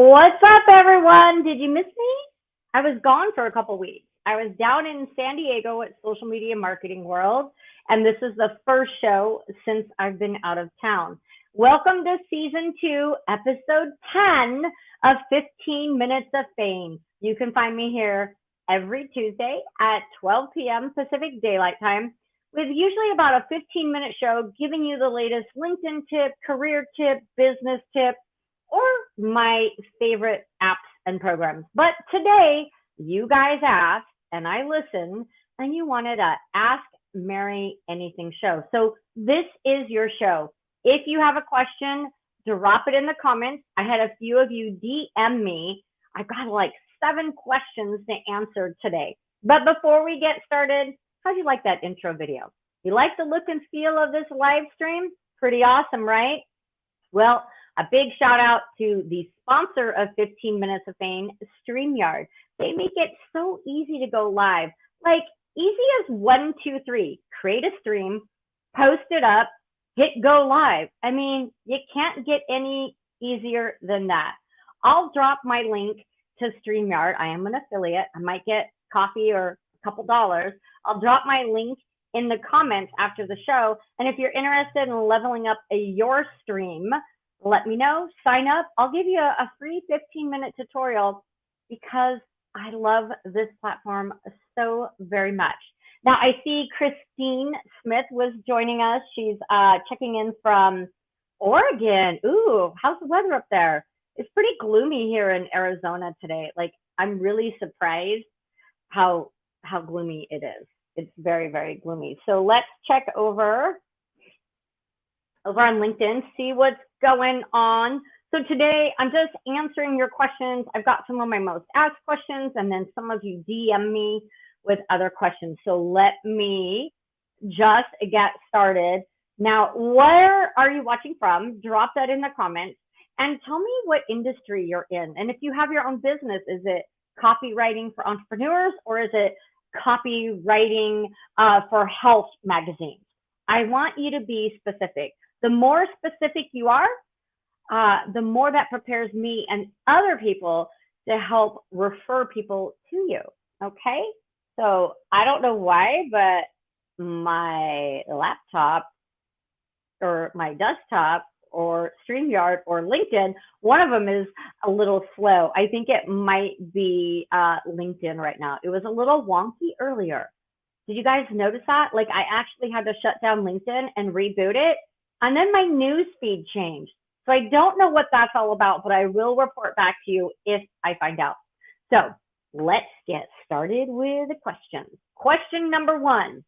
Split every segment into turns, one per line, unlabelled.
What's up, everyone? Did you miss me? I was gone for a couple weeks. I was down in San Diego at Social Media Marketing World, and this is the first show since I've been out of town. Welcome to season 2, episode 10 of 15 Minutes of Fame. You can find me here every Tuesday at 12 p.m. Pacific Daylight Time with usually about a 15-minute show giving you the latest LinkedIn tip, career tip, business tip, or my favorite apps and programs. But today, you guys asked, and I listened, and you wanted a Ask Mary Anything show. So this is your show. If you have a question, drop it in the comments. I had a few of you DM me. I got like 7 questions to answer today. But before we get started, how'd you like that intro video? You like the look and feel of this live stream? Pretty awesome, right? Well, a big shout out to the sponsor of 15 Minutes of Fame, StreamYard. They make it so easy to go live. Like easy as 1, 2, 3. Create a stream, post it up, hit go live. I mean, you can't get any easier than that. I'll drop my link to StreamYard. I am an affiliate. I might get coffee or a couple dollars. I'll drop my link in the comments after the show. And if you're interested in leveling up your stream, let me know, sign up. I'll give you a free 15-minute tutorial because I love this platform so very much. Now, I see Christine Smith was joining us. She's checking in from Oregon. Ooh, how's the weather up there? It's pretty gloomy here in Arizona today. Like, I'm really surprised how gloomy it is. It's very, very gloomy. So let's check over on LinkedIn, see what's going on. So today I'm just answering your questions. I've got some of my most asked questions, and then some of you DM me with other questions. So let me just get started. Now, where are you watching from? Drop that in the comments and tell me what industry you're in. And if you have your own business, is it copywriting for entrepreneurs or is it copywriting for health magazines? I want you to be specific. The more specific you are, the more that prepares me and other people to help refer people to you. Okay? So I don't know why, but my laptop or my desktop or StreamYard or LinkedIn, one of them is a little slow. I think it might be LinkedIn right now. It was a little wonky earlier. Did you guys notice that? Like I actually had to shut down LinkedIn and reboot it. And then my news feed changed. So I don't know what that's all about, but I will report back to you if I find out. So let's get started with the questions. Question number 1.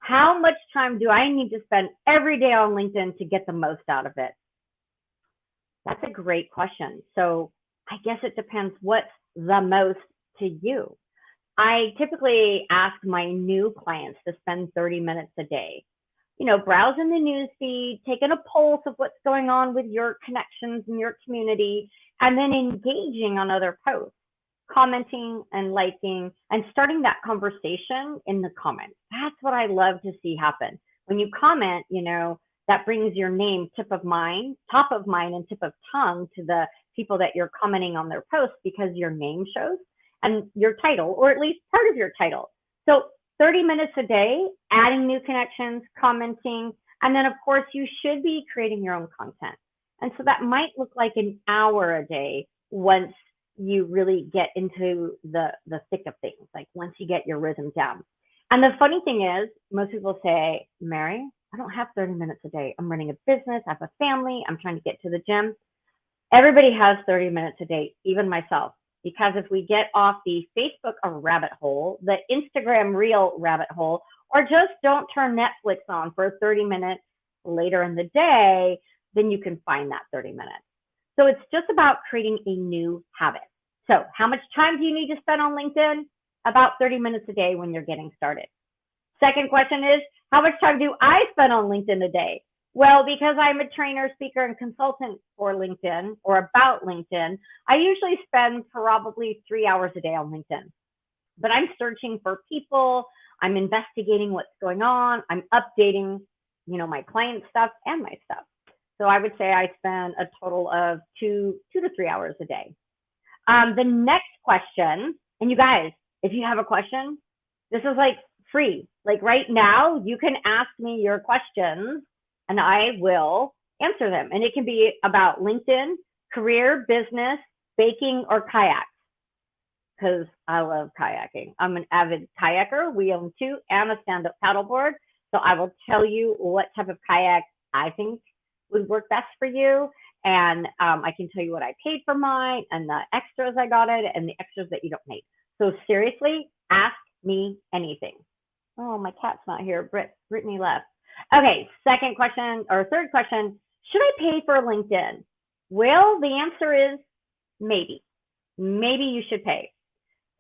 How much time do I need to spend every day on LinkedIn to get the most out of it? That's a great question. So I guess it depends what's the most to you. I typically ask my new clients to spend 30 minutes a day. You know, browsing the news feed, taking a pulse of what's going on with your connections in your community, and then engaging on other posts, commenting and liking, and starting that conversation in the comments. That's what I love to see happen. When you comment, you know, that brings your name top of mind, and tip of tongue to the people that you're commenting on their posts because your name shows and your title, or at least part of your title. So 30 minutes a day, adding new connections, commenting, and then of course you should be creating your own content. And so that might look like an hour a day once you really get into the thick of things, like once you get your rhythm down. And the funny thing is, most people say, Mary, I don't have 30 minutes a day. I'm running a business, I have a family, I'm trying to get to the gym. Everybody has 30 minutes a day, even myself. Because if we get off the Facebook rabbit hole, the Instagram reel rabbit hole, or just don't turn Netflix on for 30 minutes later in the day, then you can find that 30 minutes. So it's just about creating a new habit. So how much time do you need to spend on LinkedIn? About 30 minutes a day when you're getting started. Second question is, how much time do I spend on LinkedIn a day? Well, because I'm a trainer, speaker, and consultant for LinkedIn or about LinkedIn, I usually spend probably 3 hours a day on LinkedIn. But I'm searching for people, I'm investigating what's going on, I'm updating, you know, my client stuff and my stuff. So I would say I spend a total of 2 to 3 hours a day. The next question, and you guys, if you have a question, this is like free. Like right now, you can ask me your questions and I will answer them. And it can be about LinkedIn, career, business, baking, or kayak, because I love kayaking. I'm an avid kayaker. We own two and a stand-up paddleboard. So I will tell you what type of kayak I think would work best for you. And I can tell you what I paid for mine and the extras I got it and the extras that you don't need. So seriously, ask me anything. Oh, my cat's not here. Brittany left. Okay, second question or third question. Should I pay for LinkedIn? Well, the answer is maybe. Maybe you should pay.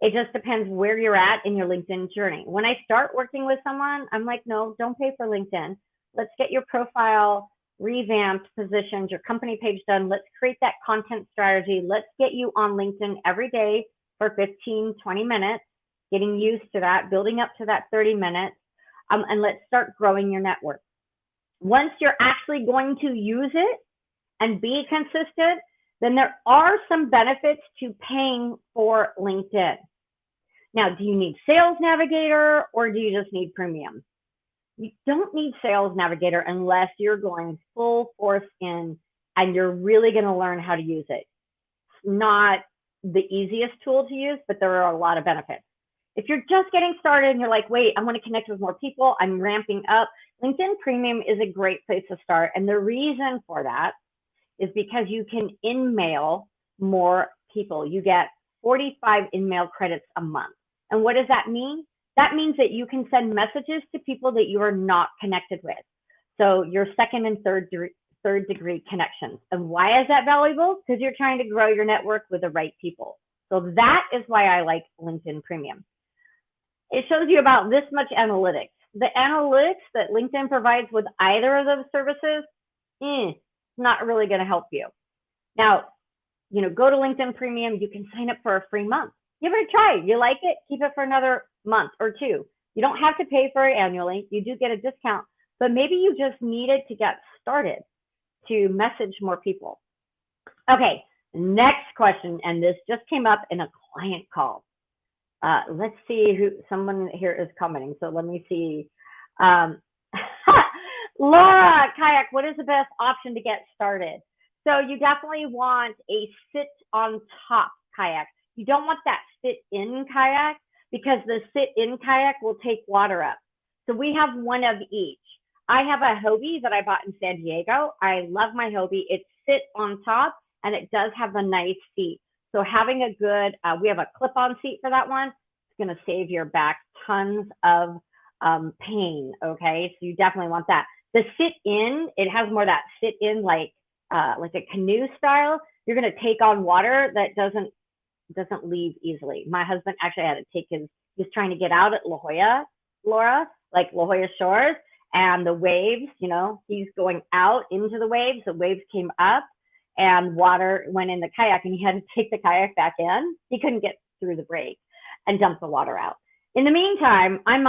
It just depends where you're at in your LinkedIn journey. When I start working with someone, I'm like, no, don't pay for LinkedIn. Let's get your profile revamped, positioned, your company page done. Let's create that content strategy. Let's get you on LinkedIn every day for 15, 20 minutes, getting used to that, building up to that 30 minutes, and let's start growing your network. Once you're actually going to use it and be consistent, then there are some benefits to paying for LinkedIn. Now, do you need Sales Navigator or do you just need Premium? You don't need Sales Navigator unless you're going full force in and you're really going to learn how to use it. It's not the easiest tool to use, but there are a lot of benefits. If you're just getting started and you're like, wait, I want to connect with more people, I'm ramping up, LinkedIn Premium is a great place to start. And the reason for that is because you can in-mail more people. You get 45 in-mail credits a month. And what does that mean? That means that you can send messages to people that you are not connected with. So your second and third degree connections. And why is that valuable? Because you're trying to grow your network with the right people. So that is why I like LinkedIn Premium. It shows you about this much analytics. The analytics that LinkedIn provides with either of those services, not really going to help you. Now, go to LinkedIn Premium. You can sign up for a free month. Give it a try. You like it, keep it for another month or two. You don't have to pay for it annually. You do get a discount, but maybe you just need it to get started to message more people. Okay, next question, and this just came up in a client call. Let's see who someone here is commenting. So let me see. Laura, kayak, what is the best option to get started? So you definitely want a sit on top kayak. You don't want that sit in kayak because the sit in kayak will take water up. So we have one of each. I have a Hobie that I bought in San Diego. I love my Hobie. It sits on top and it does have a nice seat. So having a good, we have a clip-on seat for that one. It's going to save your back tons of pain. Okay, so you definitely want that. The sit in, it has more that sit in like a canoe style. You're going to take on water that doesn't leave easily. My husband actually had to take he's trying to get out at La Jolla, Laura, like La Jolla Shores, and the waves, he's going out into the waves came up and water went in the kayak and he had to take the kayak back in. He couldn't get through the break and dump the water out. In the meantime, I'm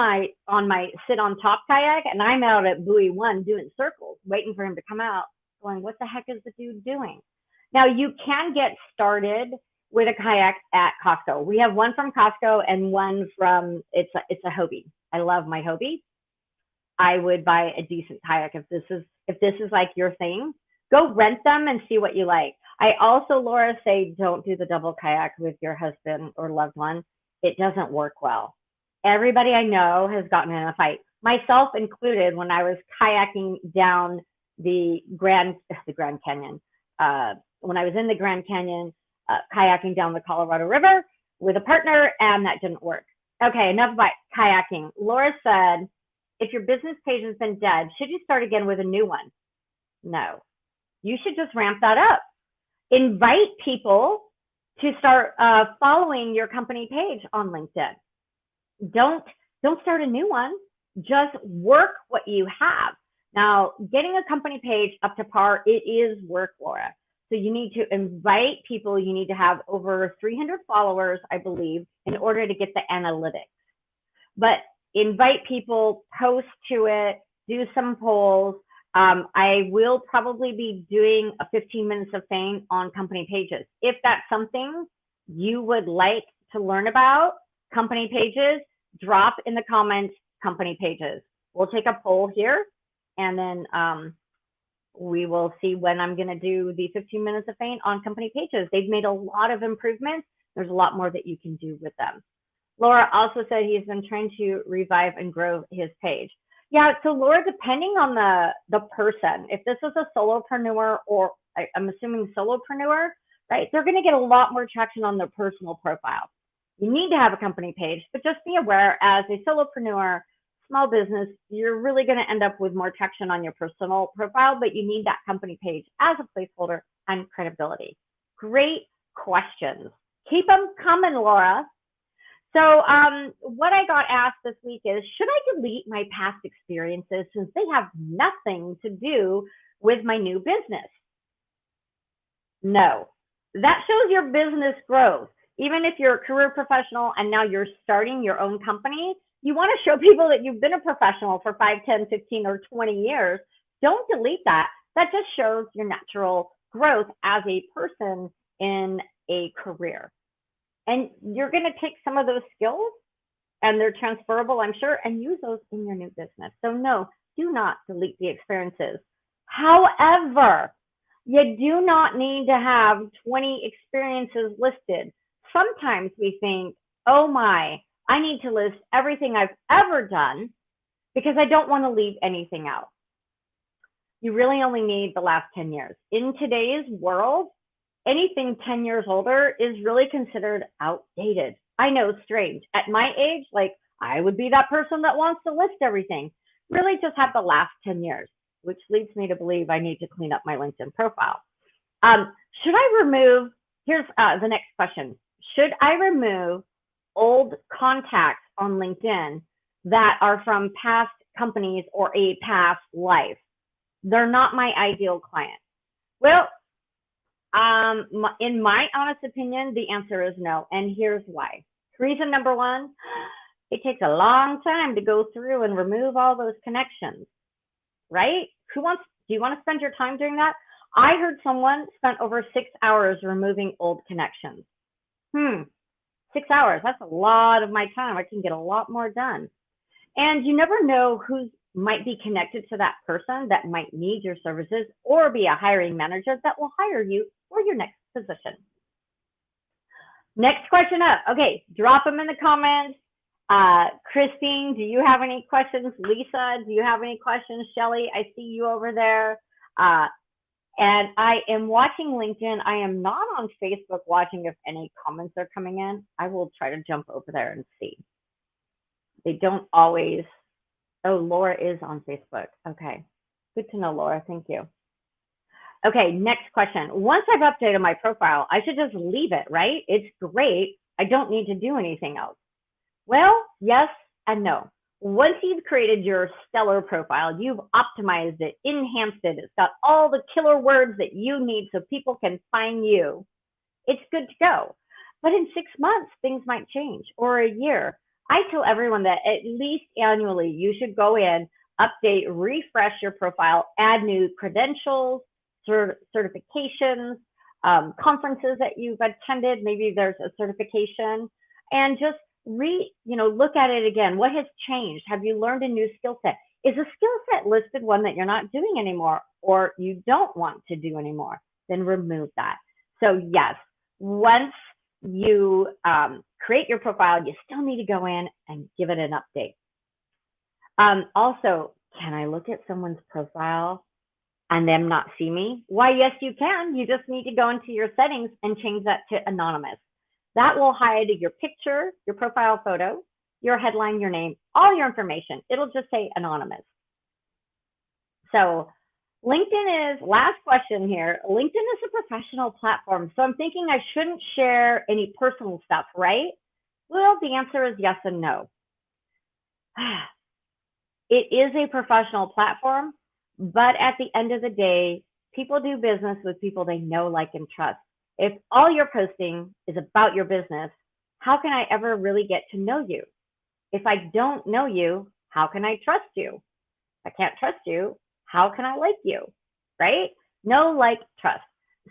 on my sit on top kayak and I'm out at buoy 1 doing circles, waiting for him to come out, going, what the heck is the dude doing? Now you can get started with a kayak at Costco. We have one from Costco and one from, it's a Hobie. I love my Hobie. I would buy a decent kayak if this is like your thing. Go rent them and see what you like. I also, Laura, say don't do the double kayak with your husband or loved one. It doesn't work well. Everybody I know has gotten in a fight, myself included, when I was kayaking down the Grand Canyon. When I was in the Grand Canyon, kayaking down the Colorado River with a partner, and that didn't work. Okay, enough about kayaking. Laura said, if your business page has been dead, should you start again with a new one? No, you should just ramp that up. Invite people to start following your company page on LinkedIn. Don't start a new one. Just work what you have. Now, getting a company page up to par, it is work, Laura. So you need to invite people. You need to have over 300 followers, I believe, in order to get the analytics. But invite people, post to it, do some polls, I will probably be doing a 15 minutes of FAIN on company pages. If that's something you would like to learn about, company pages, drop in the comments company pages. We'll take a poll here, and then we will see when I'm going to do the 15 minutes of FAIN on company pages. They've made a lot of improvements. There's a lot more that you can do with them. Laura also said he's been trying to revive and grow his page. Yeah, so Laura, depending on the person, if this is a solopreneur, or I'm assuming solopreneur, right, they're going to get a lot more traction on their personal profile. You need to have a company page, but just be aware, as a solopreneur, small business, you're really going to end up with more traction on your personal profile, but you need that company page as a placeholder and credibility. Great questions. Keep them coming, Laura. So what I got asked this week is, should I delete my past experiences since they have nothing to do with my new business? No. That shows your business growth. Even if you're a career professional and now you're starting your own company, you want to show people that you've been a professional for 5, 10, 15, or 20 years. Don't delete that. That just shows your natural growth as a person in a career. And you're going to take some of those skills, and they're transferable, I'm sure, and use those in your new business. So no, do not delete the experiences. However, you do not need to have 20 experiences listed. Sometimes we think, oh my, I need to list everything I've ever done because I don't want to leave anything out. You really only need the last 10 years. In today's world, anything 10 years older is really considered outdated. I know, strange. At my age, like, I would be that person that wants to list everything. Really just have the last 10 years, which leads me to believe I need to clean up my LinkedIn profile. Should I remove, here's the next question. Should I remove old contacts on LinkedIn that are from past companies or a past life? They're not my ideal client. Well, in my honest opinion, the answer is no, and here's why. Reason number one, it takes a long time to go through and remove all those connections, right? Do you want to spend your time doing that? I heard someone spent over 6 hours removing old connections. 6 hours, that's a lot of my time. I can get a lot more done. And you never know who might be connected to that person that might need your services, or be a hiring manager that will hire you for your next position. Next question up. Okay, drop them in the comments. Christine, do you have any questions? Lisa, do you have any questions? Shelly, I see you over there. And I am watching LinkedIn. I am not on Facebook watching if any comments are coming in. I will try to jump over there and see. They don't always. Oh, Laura is on Facebook. Okay, good to know, Laura. Thank you. Okay, next question. Once I've updated my profile, I should just leave it, right? It's great. I don't need to do anything else. Well, yes and no. Once you've created your stellar profile, you've optimized it, enhanced it, it's got all the killer words that you need so people can find you, it's good to go. But in 6 months, things might change, or a year. I tell everyone that at least annually, you should go in, update, refresh your profile, add new credentials, certifications, conferences that you've attended. Maybe there's a certification, and just look at it again. What has changed? Have you learned a new skill set? Is a skill set listed one that you're not doing anymore, or you don't want to do anymore? Then remove that. So yes, once you create your profile, you still need to go in and give it an update. Also, can I look at someone's profile and them not see me? Why, yes, you can. You just need to go into your settings and change that to anonymous. That will hide your picture, your profile photo, your headline, your name, all your information. It'll just say anonymous. So LinkedIn is, last question here, LinkedIn is a professional platform. So I'm thinking I shouldn't share any personal stuff, right? Well, the answer is yes and no. It is a professional platform, but at the end of the day, people do business with people they know, like, and trust. If all you're posting is about your business, how can I ever really get to know you? If I don't know you, how can I trust you? If I can't trust you, How can I like you? Right? Know, like, trust.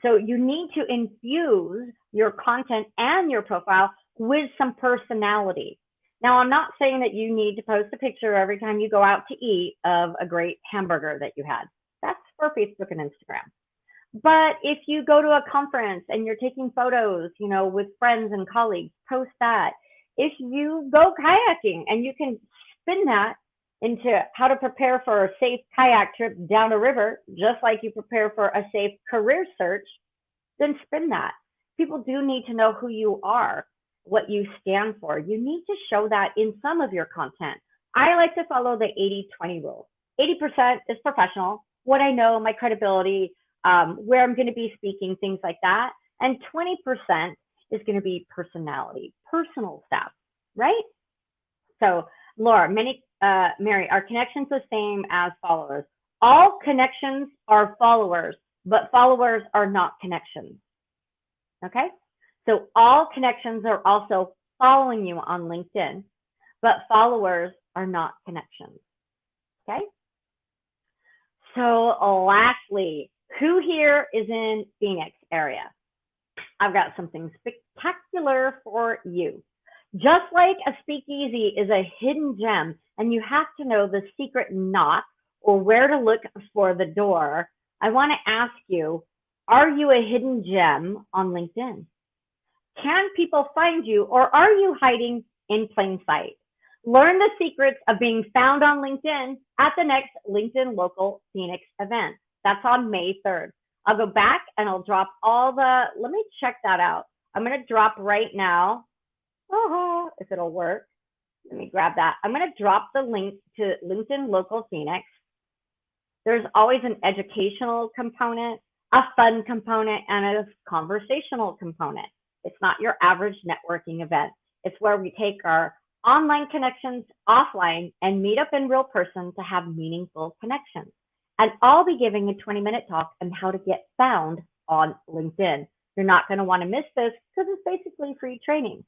So you need to infuse your content and your profile with some personality. Now, I'm not saying that you need to post a picture every time you go out to eat of a great hamburger that you had. That's for Facebook and Instagram. But if you go to a conference and you're taking photos, with friends and colleagues, post that. If you go kayaking and you can spin that into how to prepare for a safe kayak trip down a river, just like you prepare for a safe career search, then spin that. People do need to know who you are, what you stand for. You need to show that in some of your content. I like to follow the 80-20 rule. 80% is professional, what I know, my credibility, where I'm going to be speaking, things like that. And 20% is going to be personality, personal stuff, right? So, Laura, Mary, are connections the same as followers? All connections are followers, but followers are not connections. Okay? So all connections are also following you on LinkedIn, but followers are not connections. Okay? So lastly, who here is in Phoenix area? I've got something spectacular for you. Just like a speakeasy is a hidden gem and you have to know the secret knock or where to look for the door, I want to ask you, are you a hidden gem on LinkedIn? Can people find you, or are you hiding in plain sight? Learn the secrets of being found on LinkedIn at the next LinkedIn Local Phoenix event. That's on May 3rd. I'll go back and I'll drop let me check that out. I'm going to drop right now. If it'll work. Let me grab that. I'm going to drop the link to LinkedIn Local Phoenix. There's always an educational component, a fun component, and a conversational component. It's not your average networking event. It's where we take our online connections offline and meet up in real person to have meaningful connections. And I'll be giving a 20-minute talk on how to get found on LinkedIn. You're not going to want to miss this because it's basically free training.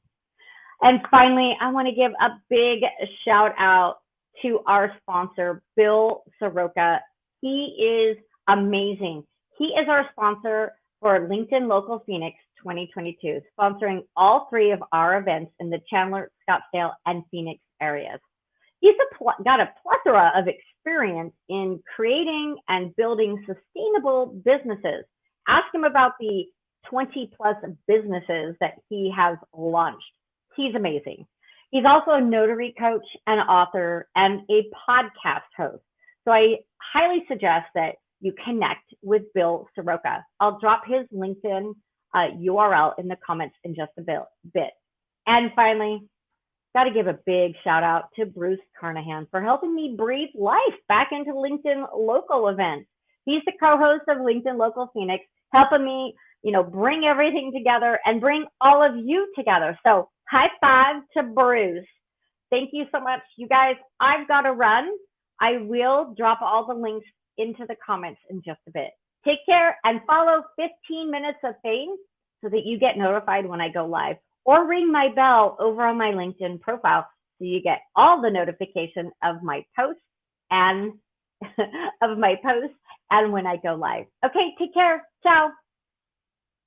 And finally, I want to give a big shout out to our sponsor, Bill Soroka. He is amazing. He is our sponsor for LinkedIn Local Phoenix 2022, sponsoring all three of our events in the Chandler, Scottsdale, and Phoenix areas. He's got a plethora of experience in creating and building sustainable businesses. Ask him about the 20 plus businesses that he has launched. He's amazing. He's also a notary coach, an author, and a podcast host. So I highly suggest that you connect with Bill Soroka. I'll drop his LinkedIn URL in the comments in just a bit. And finally, got to give a big shout out to Bruce Carnahan for helping me breathe life back into LinkedIn Local events. He's the co-host of LinkedIn Local Phoenix, helping me, bring everything together and bring all of you together. So high five to Bruce. Thank you so much. You guys, I've got to run. I will drop all the links into the comments in just a bit. Take care and follow 15 Minutes of FAIN so that you get notified when I go live, or ring my bell over on my LinkedIn profile so you get all the notification of my posts and when I go live. Okay, take care. Ciao.